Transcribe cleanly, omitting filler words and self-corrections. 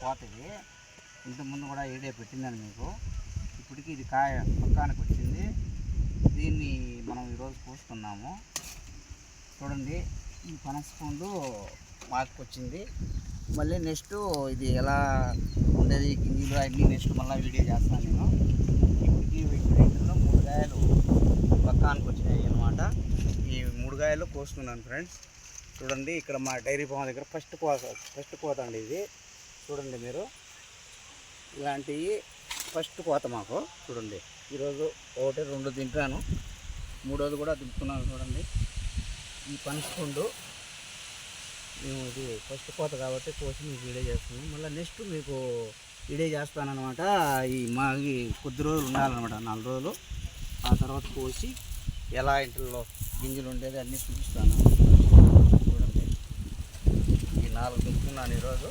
కోత ఇది. ఇంతకుముందు కూడా ఏడే పెట్టిందని మీకు. ఇప్పటికి ఇది కాయ పక్కానికి వచ్చింది. దీన్ని మనం ఈరోజు కోసుకున్నాము. చూడండి, ఈ పనసపండు మాకొచ్చింది. మళ్ళీ నెక్స్ట్ ఇది ఎలా ఉండేది గింజలు అన్నీ నెక్స్ట్ మళ్ళీ వీడియో చేస్తాను నేను. ఇప్పటికి ఇందులో 3 కాయలు పక్కానికి వచ్చినాయి అన్నమాట. ఈ 3 కాయలు కోసుకున్నాను ఫ్రెండ్స్. చూడండి, ఇక్కడ మా డైరీ ఫామ్ దగ్గర ఫస్ట్ కోత అండి ఇది. చూడండి మీరు, ఇలాంటివి ఫస్ట్ కోత మాకు. చూడండి, ఈరోజు 1 2 తింటాను, 3వది కూడా దింపుతున్నాను. చూడండి, ఈ పనసపండు మేము ఇది ఫస్ట్ కోత కాబట్టి కోసి మీకు వీడియో చేస్తున్నాం. మళ్ళీ నెక్స్ట్ మీకు వీడియో చేస్తానమాట. మాకి కొద్ది రోజులు ఉండాలన్నమాట, 4 రోజులు. ఆ తర్వాత కోసి ఎలా ఇంట్లో గింజలు ఉండేది అన్నీ చూపిస్తాను. చూడండి, ఈ 4 దింపుతున్నాను ఈరోజు.